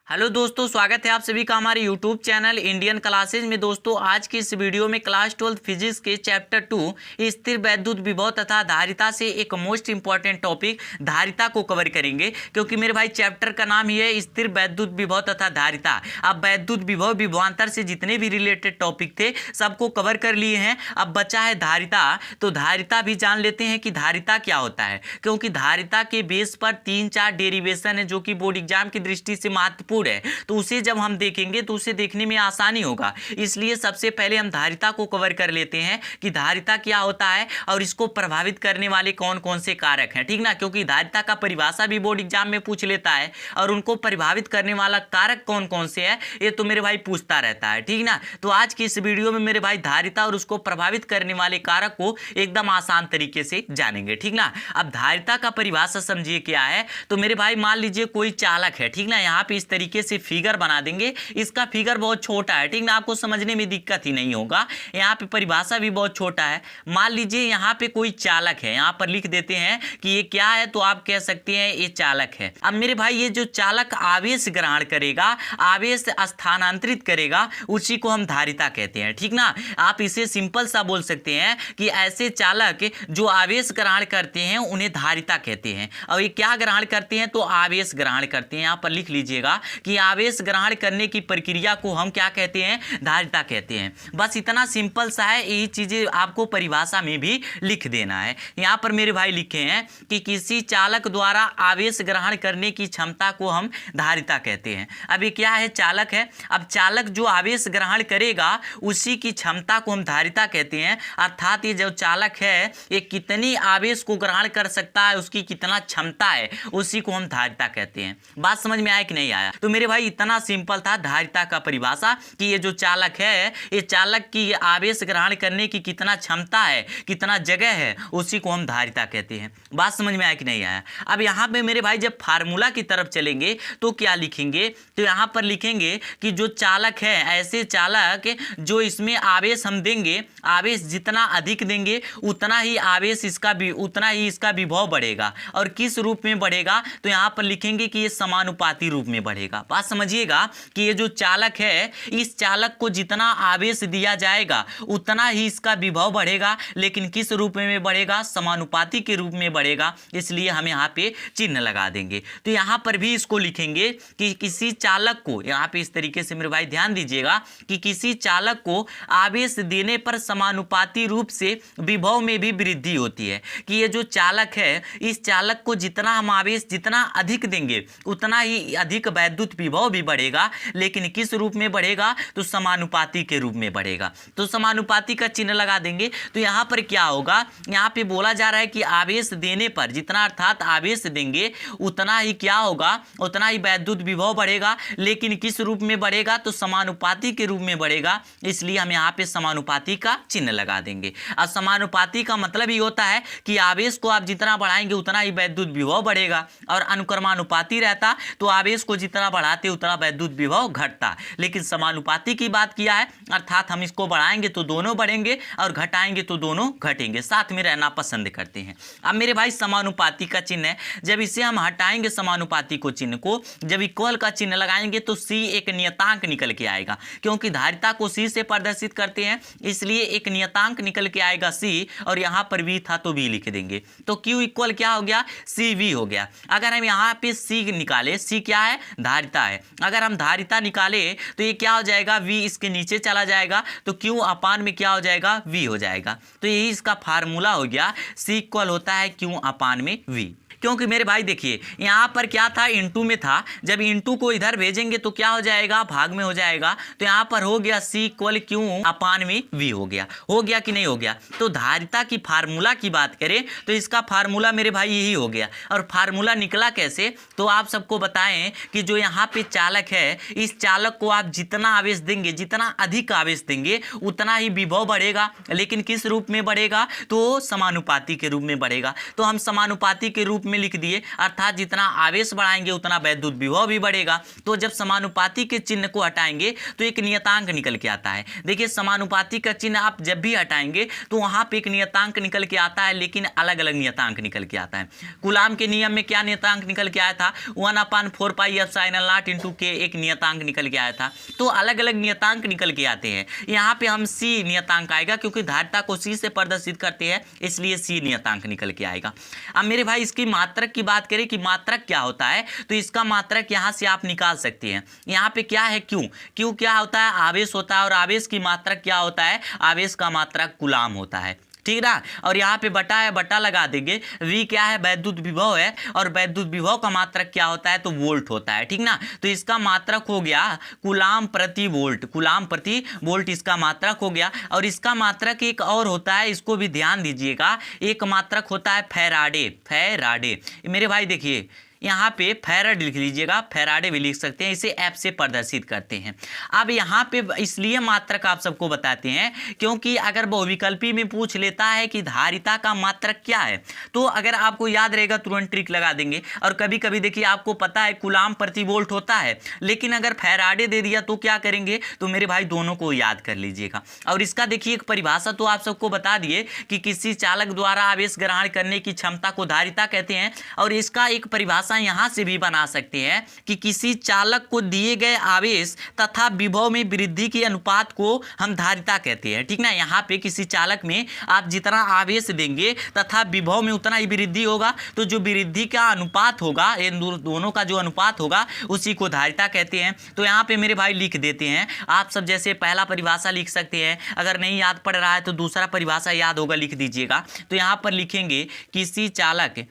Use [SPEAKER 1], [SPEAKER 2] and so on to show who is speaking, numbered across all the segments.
[SPEAKER 1] Hello दोस्तों, स्वागत है आप सभी का हमारे यूट्यूब चैनल इंडियन क्लासेज में। दोस्तों आज की इस वीडियो में क्लास 12 फिजिक्स के चैप्टर 2 स्थिर वैद्युत विभव तथा धारिता से एक मोस्ट इंपॉर्टेंट टॉपिक धारिता को कवर करेंगे, क्योंकि मेरे भाई चैप्टर का नाम ही है स्थिर वैद्युत विभव तथा धारिता। अब वैद्युत विभव विभवांतर से जितने भी रिलेटेड टॉपिक थे सबको कवर कर लिए हैं। अब बचा है धारिता, तो धारिता भी जान लेते हैं कि धारिता क्या होता है, क्योंकि धारिता के बेस पर 3-4 डेरिवेशन है जो कि बोर्ड एग्जाम की दृष्टि से महत्वपूर्ण है। तो उसे जब हम देखेंगे तो उसे देखने में आसानी होगा, इसलिए सबसे पहले हम धारिता को कवर कर लेते हैं कि धारिता क्या होता है और इसको प्रभावित करने वाले कौन कौन से कारक हैं, ठीक ना। क्योंकि धारिता का परिभाषा भी बोर्ड एग्जाम में पूछ लेता है और उनको प्रभावित करने वाला कारक कौन कौन से है ये तो मेरे भाई पूछता रहता है, ठीक ना। तो आज की इस वीडियो में मेरे भाई धारिता और उसको प्रभावित करने वाले कारक को एकदम आसान तरीके से जानेंगे, ठीक ना। अब धारिता का परिभाषा समझिए क्या है। तो मेरे भाई मान लीजिए कोई चालक है, ठीक ना। यहाँ पे इस तरीके से फिगर बना देंगे, इसका फिगर बहुत छोटा है, ठीक ना, आपको समझने में दिक्कत ही नहीं होगा। यहाँ पे परिभाषा भी बहुत छोटा है। मान लीजिए यहाँ पे कोई चालक है, यहाँ पर लिख देते हैं कि ये क्या है, तो आप कह सकते हैं ये चालक है। अब मेरे भाई ये जो चालक आवेश ग्रहण करेगा, आवेश स्थानांतरित करेगा, उसी को हम धारिता कहते हैं, ठीक ना। आप इसे सिंपल सा बोल सकते हैं कि ऐसे चालक जो आवेश ग्रहण करते हैं उन्हें धारिता कहते हैं। और ये क्या ग्रहण करते हैं, तो आवेश ग्रहण करते हैं। यहाँ पर लिख लीजिएगा कि आवेश ग्रहण करने की प्रक्रिया को हम क्या कहते हैं, धारिता कहते हैं। बस इतना सिंपल सा है, यही चीजें आपको परिभाषा में भी लिख देना है। यहाँ पर मेरे भाई लिखे हैं कि किसी चालक द्वारा आवेश ग्रहण करने की क्षमता को हम धारिता कहते हैं। अब ये क्या है, चालक है। अब चालक जो आवेश ग्रहण करेगा उसी की क्षमता को हम धारिता कहते हैं। अर्थात ये जो चालक है ये कितनी आवेश को ग्रहण कर सकता है, उसकी कितना क्षमता है, उसी को हम धारिता कहते हैं। बात समझ में आया कि नहीं आया। तो मेरे भाई इतना सिंपल था धारिता का परिभाषा कि ये जो चालक है, ये चालक की आवेश ग्रहण करने की कितना क्षमता है, कितना जगह है, उसी को हम धारिता कहते हैं। बात समझ में आया कि नहीं आया। अब यहाँ पे मेरे भाई जब फार्मूला की तरफ चलेंगे तो क्या लिखेंगे, तो यहाँ पर लिखेंगे कि जो चालक है, ऐसे चालक जो इसमें आवेश हम देंगे, आवेश जितना अधिक देंगे उतना ही आवेश इसका भी उतना ही इसका विभव बढ़ेगा। और किस रूप में बढ़ेगा, तो यहाँ पर लिखेंगे कि ये समानुपाती रूप में बढ़ेगा। बात समझिएगा कि ये जो चालक है, इस चालक को जितना आवेश दिया जाएगा उतना ही इसका विभव बढ़ेगा, लेकिन किस रूप में बढ़ेगा, समानुपाती के रूप में बढ़ेगा। इसलिए हम यहाँ पे चिन्ह लगा देंगे। तो यहाँ पर भी इसको लिखेंगे कि किसी चालक को, यहाँ पे इस तरीके से मेरे भाई ध्यान दीजिएगा कि किसी चालक को आवेश देने पर समानुपाती रूप से विभव में भी वृद्धि होती है। कि ये जो चालक है, इस चालक को जितना हम आवेश जितना अधिक देंगे उतना ही अधिक वैद्युत विभव भी बढ़ेगा, लेकिन किस रूप में बढ़ेगा, तो समानुपाती के रूप में बढ़ेगा। तो समानुपाती का चिन्ह लगा देंगे। तो यहाँ पर क्या होगा, यहाँ पे बोला जा रहा है कि आवेश देने पर जितना, अर्थात आवेश देंगे उतना ही क्या होगा, उतना ही वैद्युत विभव बढ़ेगा, लेकिन किस रूप में बढ़ेगा, तो समानुपाती के रूप में बढ़ेगा। इसलिए हम यहाँ पे समानुपाती का चिन्ह लगा देंगे। अब समानुपाती का मतलब ही होता है कि आवेश को आप जितना बढ़ाएंगे उतना ही वैद्युत विभव बढ़ेगा, और अनुक्रमानुपाती रहता तो आवेश को जितना बढ़ाते उतना वैद्युत विभव घटता। लेकिन समानुपाती की बात किया है, अर्थात हम इसको बढ़ाएंगे तो दोनों बढ़ेंगे और घटाएंगे तो दोनों घटेंगे, साथ में रहना पसंद करते हैं। अब मेरे भाई समानुपाती का चिन्ह है, जब इसे हम हटाएंगे समानुपाती को चिन्ह को, जब इक्वल का चिन्ह लगाएंगे तो सी एक नियतांक निकल के आएगा। क्योंकि धारिता को सी से प्रदर्शित करते हैं, इसलिए एक नियतांक निकल के आएगा सी, और यहाँ पर वी था तो वी लिख देंगे। तो क्यू इक्वल क्या हो गया, सी वी हो गया। अगर हम यहाँ पे सी निकाले, सी क्या है, धारिता है। अगर हम धारिता निकाले तो ये क्या हो जाएगा, V इसके नीचे चला जाएगा, तो Q अपान में क्या हो जाएगा, V हो जाएगा। तो यही इसका फार्मूला हो गया, C इक्वल होता है Q अपान में V। क्योंकि मेरे भाई देखिए यहाँ पर क्या था, इनटू में था, जब इनटू को इधर भेजेंगे तो क्या हो जाएगा, भाग में हो जाएगा। तो यहाँ पर हो गया सी इक्वल क्यू अपान में वी हो गया कि नहीं हो गया। तो धारिता की फार्मूला की बात करें तो इसका फार्मूला मेरे भाई यही हो गया। और फार्मूला निकला कैसे, तो आप सबको बताएं कि जो यहाँ पे चालक है, इस चालक को आप जितना आवेश देंगे, जितना अधिक आवेश देंगे उतना ही विभव बढ़ेगा, लेकिन किस रूप में बढ़ेगा, तो समानुपाती के रूप में बढ़ेगा। तो हम समानुपाती के रूप में में लिख दिए, अर्थात जितना आवेश बढ़ाएंगे उतना वैद्युत विभव भी बढ़ेगा। तो जब समानुपाती के चिन्ह को हटाएंगे तो एक नियतांक निकल के आता है। देखिए समानुपाती का चिन्ह आप जब भी हटाएंगे तो वहां पे एक नियतांक निकल के आता है, लेकिन अलग अलग नियतांक निकल के आता है। कूलाम के नियम में क्या नियतांक निकल के आया था, 1/4πε0 इंटू के एक नियतांक निकल के आया था। तो अलग अलग नियतांक निकल के आते हैं। यहाँ पे हम सी नियतांक आएगा, क्योंकि धारिता को सी से प्रदर्शित करते हैं, इसलिए सी नियतांक निकल के आएगा। अब मेरे भाई इसकी मात्रक की बात करें कि मात्रक क्या होता है, तो इसका मात्रक यहाँ से आप निकाल सकते हैं। यहाँ पे क्या है, क्यू क्या होता है, आवेश होता है, और आवेश की मात्रक क्या होता है, आवेश का मात्रक कूलाम होता है, ठीक ना। और यहाँ पे बटा है, बटा लगा देंगे। वी क्या है, वैद्युत विभव है, और वैद्युत विभव का मात्रक क्या होता है, तो वोल्ट होता है, ठीक ना। तो इसका मात्रक हो गया कूलाम प्रति वोल्ट, कूलाम प्रति वोल्ट इसका मात्रक हो गया। और इसका मात्रक एक और होता है, इसको भी ध्यान दीजिएगा, एक मात्रक होता है फैराडे। फैराडे मेरे भाई देखिए यहाँ पे फैराड लिख लीजिएगा, फैराडे भी लिख सकते हैं, इसे एफ से प्रदर्शित करते हैं। अब यहाँ पे इसलिए मात्रक आप सबको बताते हैं क्योंकि अगर बहुविकल्पी में पूछ लेता है कि धारिता का मात्रक क्या है, तो अगर आपको याद रहेगा तुरंत ट्रिक लगा देंगे। और कभी कभी देखिए आपको पता है कूलाम प्रति वोल्ट होता है, लेकिन अगर फैराडे दे दिया तो क्या करेंगे, तो मेरे भाई दोनों को याद कर लीजिएगा। और इसका देखिए एक परिभाषा तो आप सबको बता दिए कि किसी चालक द्वारा आवेश ग्रहण करने की क्षमता को धारिता कहते हैं। और इसका एक परिभाषा यहां से भी बना सकते हैं कि किसी चालक को दिए गए आवेश तथा विभव में वृद्धि के अनुपात को हम धारिता कहते हैं, ठीक ना। यहाँ पे किसी चालक में आप जितना आवेश देंगे तथा विभव में उतना ही वृद्धि होगा, तो जो वृद्धि का अनुपात होगा, इन दोनों का जो अनुपात होगा उसी को धारिता कहते हैं। तो यहाँ पे मेरे भाई लिख देते हैं, आप सब जैसे पहला परिभाषा लिख सकते हैं, अगर नहीं याद पड़ रहा है तो दूसरा परिभाषा याद होगा लिख दीजिएगा। तो यहाँ पर लिखेंगे किसी चालक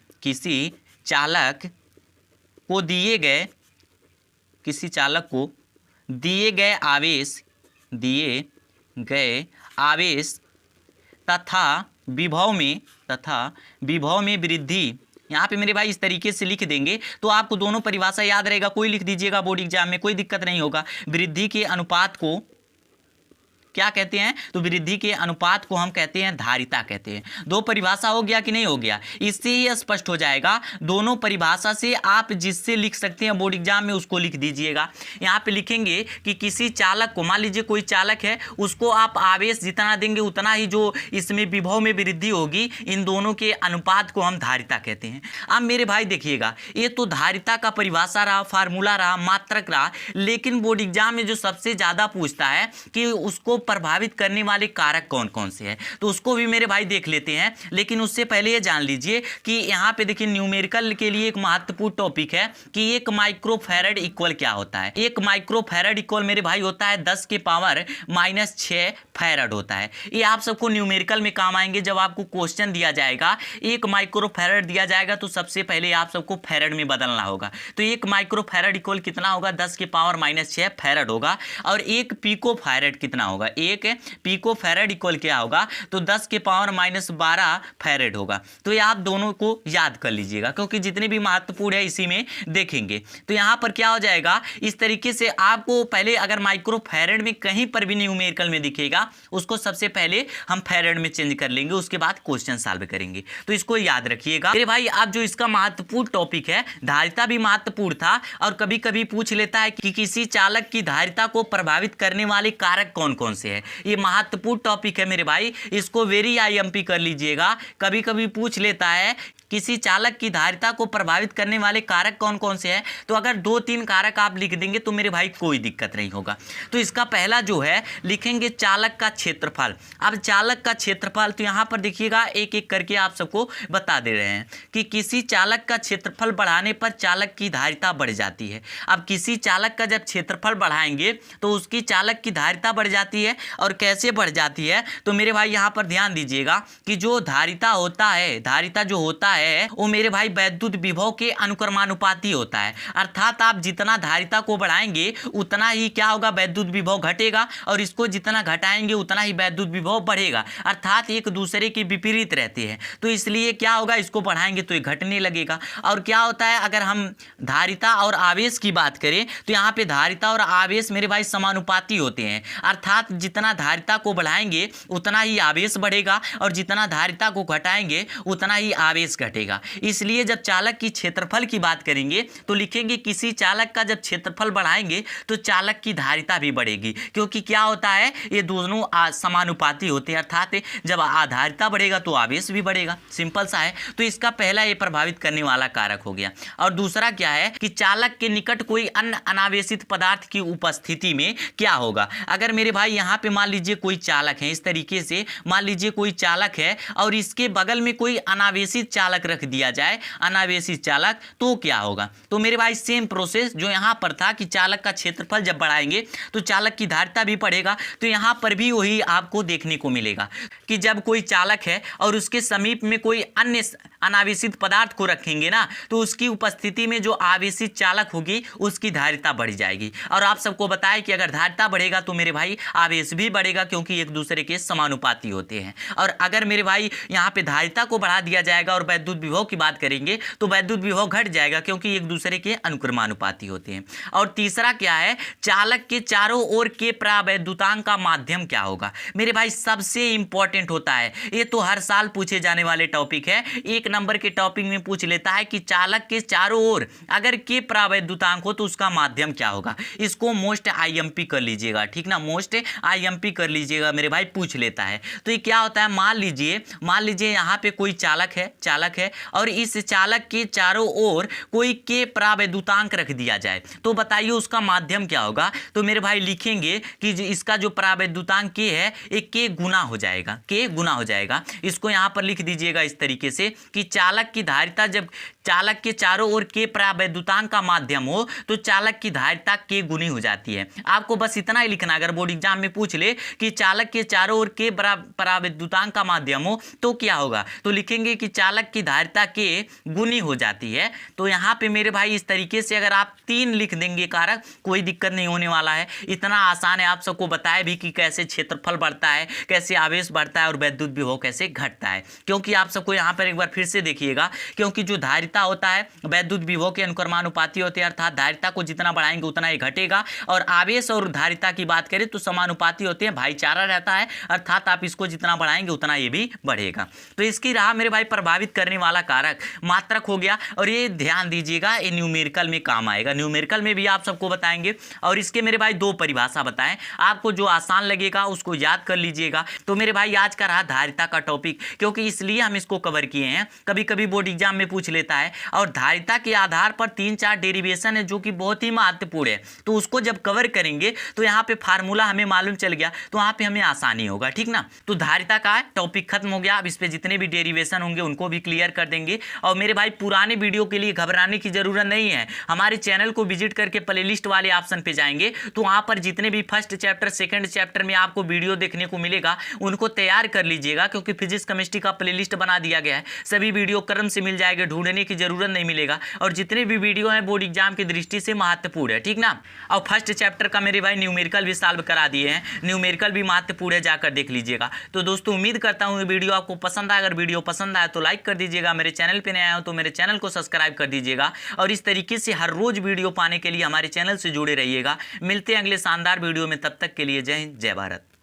[SPEAKER 1] को दिए गए, किसी चालक को दिए गए आवेश तथा विभव में वृद्धि, यहाँ पे मेरे भाई इस तरीके से लिख देंगे तो आपको दोनों परिभाषा याद रहेगा, कोई लिख दीजिएगा बोर्ड एग्जाम में, कोई दिक्कत नहीं होगा। वृद्धि के अनुपात को क्या कहते हैं, तो वृद्धि के अनुपात को हम कहते हैं धारिता कहते हैं। दो परिभाषा हो गया कि नहीं हो गया, इससे ही स्पष्ट हो जाएगा। दोनों परिभाषा से आप जिससे लिख सकते हैं बोर्ड एग्जाम में उसको लिख दीजिएगा। यहाँ पे लिखेंगे कि किसी चालक को, मान लीजिए कोई चालक है, उसको आप आवेश जितना देंगे उतना ही जो इसमें विभव में वृद्धि होगी, इन दोनों के अनुपात को हम धारिता कहते हैं। अब मेरे भाई देखिएगा, ये तो धारिता का परिभाषा रहा, फार्मूला रहा, मात्रक रहा, लेकिन बोर्ड एग्जाम में जो सबसे ज्यादा पूछता है कि उसको प्रभावित करने वाले कारक कौन कौन से हैं, तो उसको भी मेरे भाई देख लेते हैं। लेकिन उससे पहले ये जान लीजिए कि यहाँ पे देखिए न्यूमेरिकल के लिए एक महत्वपूर्ण टॉपिक है कि 1 माइक्रोफैरड इक्वल क्या होता है। 1 माइक्रोफैरड इक्वल मेरे भाई होता है 10 के पावर -6 फैरड होता है। ये आप सबको न्यूमेरिकल में काम आएंगे। जब आपको क्वेश्चन दिया जाएगा 1 माइक्रोफैरड दिया जाएगा तो सबसे पहले आप सबको फैरड में बदलना होगा। तो 1 माइक्रोफैरड इक्वल कितना होगा, 10 के पावर -6 फैरड होगा। और 1 पिको फैरड कितना होगा, 1 पिको फैरड इक्वल क्या होगा, तो 10 के पावर -12 फैरड होगा। तो ये आप दोनों को याद कर लीजिएगा, क्योंकि जितने भी महत्वपूर्ण है इसी में देखेंगे। तो यहाँ पर क्या हो जाएगा, इस तरीके से आपको पहले अगर माइक्रोफैरड में कहीं पर भी न्यूमेरिकल में दिखेगा उसको सबसे पहले हम फैरड में चेंज कर लेंगे, उसके बाद क्वेश्चन सॉल्व करेंगे। तो इसको याद रखिएगा मेरे भाई। आप जो इसका महत्वपूर्ण टॉपिक है, धारिता भी महत्वपूर्ण था, और कभी कभी पूछ लेता है कि किसी चालक की धारिता को प्रभावित करने वाले कारक कौन कौन से हैं। ये महत्वपूर्ण टॉपिक है मेरे भाई, इसको वेरी आईएमपी कर लीजिएगा। कभी कभी पूछ लेता है किसी चालक की धारिता को प्रभावित करने वाले कारक कौन कौन से हैं, तो अगर 2-3 कारक आप लिख देंगे तो मेरे भाई कोई दिक्कत नहीं होगा। तो इसका पहला जो है लिखेंगे चालक का क्षेत्रफल। अब चालक का क्षेत्रफल, तो यहाँ पर देखिएगा एक एक करके आप सबको बता दे रहे हैं कि किसी चालक का क्षेत्रफल बढ़ाने पर चालक की धारिता बढ़ जाती है। अब किसी चालक का जब क्षेत्रफल बढ़ाएंगे तो उसकी चालक की धारिता बढ़ जाती है। और कैसे बढ़ जाती है, तो मेरे भाई यहाँ पर ध्यान दीजिएगा कि जो धारिता होता है, धारिता जो होता है वो मेरे भाई वैद्युत विभव के अनुक्रमानुपाती होता है। अर्थात आप जितना धारिता को बढ़ाएंगे उतना ही क्या होगा, वैद्युत विभव घटेगा, और इसको जितना घटाएंगे उतना ही वैद्युत विभव बढ़ेगा। अर्थात एक दूसरे के विपरीत रहते हैं। तो इसलिए क्या होगा, इसको बढ़ाएंगे तो ये घटने लगेगा। और क्या होता है, अगर हम धारिता और आवेश की बात करें तो यहाँ पे धारिता और आवेश मेरे भाई समानुपाती होते हैं। अर्थात जितना धारिता को बढ़ाएंगे उतना ही आवेश बढ़ेगा, और जितना धारिता को घटाएंगे उतना ही आवेश घटेगा। घटेगा। इसलिए जब चालक की क्षेत्रफल की बात करेंगे तो लिखेंगे किसी चालक का जब क्षेत्रफल बढ़ाएंगे तो चालक की धारिता भी बढ़ेगी, क्योंकि क्या होता है, ये दोनों समानुपाती होते हैं, अर्थात जब आधारिता बढ़ेगा तो आवेश भी बढ़ेगा। सिंपल सा है। तो इसका पहला ये प्रभावित करने वाला कारक हो गया। और दूसरा क्या है कि चालक के निकट कोई अन्य अनावेशित पदार्थ की उपस्थिति में क्या होगा। अगर मेरे भाई यहाँ पे मान लीजिए कोई चालक है, इस तरीके से मान लीजिए कोई चालक है और इसके बगल में कोई अनावेशित चालक रख दिया जाए, अनावेशित चालक, तो क्या होगा। तो मेरे भाई सेम प्रोसेस जो यहाँ पर था कि चालक का क्षेत्रफल जब बढ़ाएंगे तो चालक की धारिता भी बढ़ेगा, तो यहाँ पर भी वही आपको देखने को मिलेगा कि जब कोई चालक है और उसके समीप में कोई अन्य अनावेशित पदार्थ को रखेंगे ना, तो उसकी उपस्थिति में जो आवेशित चालक होगी उसकी धारिता बढ़ जाएगी। और आप सबको बताएं कि अगर धारिता बढ़ेगा तो मेरे भाई आवेश भी बढ़ेगा, क्योंकि एक दूसरे के समानुपाती होते हैं। और अगर मेरे भाई यहाँ पे धारिता को बढ़ा दिया जाएगा और वैद्युत विभव की बात करेंगे तो वैद्युत विभव घट जाएगा, क्योंकि एक दूसरे के अनुक्रमानुपाती होते हैं। और तीसरा क्या है, चालक के चारों ओर के प्रावैद्युतांक का माध्यम क्या होगा। मेरे भाई सबसे इंपॉर्टेंट होता है, ये तो हर साल पूछे जाने वाले टॉपिक है, 1 नंबर के टॉपिक में पूछ लेता है कि चालक के चारों ओर अगर के प्रावैद्युतांक हो तो उसका माध्यम क्या होगा। इसको मोस्ट आईएमपी कर लीजिएगा, ठीक ना, मोस्ट आईएमपी कर लीजिएगा मेरे भाई, पूछ लेता है। तो ये क्या होता है, मान लीजिए यहाँ पे कोई चालक है और इस चालक के चारों ओर कोई के प्रावैद्युतांक रख दिया जाए, तो बताइए उसका माध्यम क्या होगा। तो मेरे भाई लिखेंगे कि इसका जो प्रावैद्युतांक के है एक के गुना हो जाएगा, इसको यहाँ पर लिख दीजिएगा इस तरीके से कि चालक की धारिता जब चालक के चारों ओर के प्रावैद्युतांक का माध्यम हो तो चालक की धारिता के गुनी हो जाती है। आपको बस इतना ही लिखना, अगर बोर्ड एग्जाम में पूछ ले कि चालक के चारों ओर के प्रावैद्युतांक का माध्यम हो तो क्या होगा, तो लिखेंगे कि चालक की धारिता के गुनी हो जाती है। तो यहाँ पे मेरे भाई इस तरीके से अगर आप 3 लिख देंगे कारक, कोई दिक्कत नहीं होने वाला है। इतना आसान है, आप सबको बताया भी कि कैसे क्षेत्रफल बढ़ता है, कैसे आवेश बढ़ता है और वैद्युत विभव कैसे घटता है। क्योंकि आप सबको यहाँ पर एक बार फिर से देखिएगा, क्योंकि जो धारिता होता है वैद्युत विभव के अनुक्रमानुपाती होते हैं, अर्थात धारिता को जितना बढ़ाएंगे उतना ही घटेगा। और आवेश और धारिता की बात करें तो समानुपाती होते हैं, भाईचारा रहता है, अर्थात आप इसको जितना बढ़ाएंगे उतना ये भी बढ़ेगा। तो इसकी रहा मेरे भाई प्रभावित करने वाला कारक मात्रक हो गया। और ये ध्यान दीजिएगा, ये न्यूमेरिकल में काम आएगा, न्यूमेरिकल में भी आप सबको बताएंगे। और इसके मेरे भाई 2 परिभाषा बताएं, आपको जो आसान लगेगा उसको याद कर लीजिएगा। तो मेरे भाई आज का रहा धारिता का टॉपिक, क्योंकि इसलिए हम इसको कवर किए हैं, कभी कभी बोर्ड एग्जाम में पूछ लेता है। और धारिता के आधार पर 3-4 डेरिवेशन है जो कि बहुत ही महत्वपूर्ण है, तो उसको जब कवर करेंगे तो यहाँ पे फार्मूला हमें मालूम चल गया तो वहाँ पे हमें आसानी होगा, ठीक ना। तो धारिता का टॉपिक खत्म हो गया। अब इस पे जितने भी डेरिवेशन होंगे उनको भी क्लियर कर देंगे। और मेरे भाई पुराने वीडियो के लिए घबराने की जरूरत नहीं है, हमारे चैनल को विजिट करके प्लेलिस्ट वाले ऑप्शन पे जाएंगे तो वहाँ पर जितने भी फर्स्ट चैप्टर सेकंड चैप्टर में आपको वीडियो देखने को मिलेगा उनको तैयार कर लीजिएगा, क्योंकि फिजिक्स केमिस्ट्री का प्लेलिस्ट बना दिया गया है, सभी वीडियो क्रम से मिल जाएगा, ढूंढने की जरूरत नहीं मिलेगा। और जितने भी वीडियो हैं बोर्ड एग्जाम की दृष्टि से महत्वपूर्ण है, ठीक ना। और फर्स्ट चैप्टर का मेरे भाई न्यूमेरिकल भी सॉल्व करा दिए हैं, न्यूमेरिकल भी महत्वपूर्ण है, जाकर देख लीजिएगा। तो दोस्तों उम्मीद करता हूँ वीडियो आपको पसंद आए, अगर वीडियो पसंद आए तो लाइक कर दीजिएगा, मेरे चैनल पे नए आए हो तो मेरे चैनल को सब्सक्राइब कर दीजिएगा। और इस तरीके से हर रोज वीडियो पाने के लिए हमारे चैनल से जुड़े रहिएगा। मिलते हैं अगले शानदार वीडियो में, तब तक के लिए जय हिंद, जय भारत।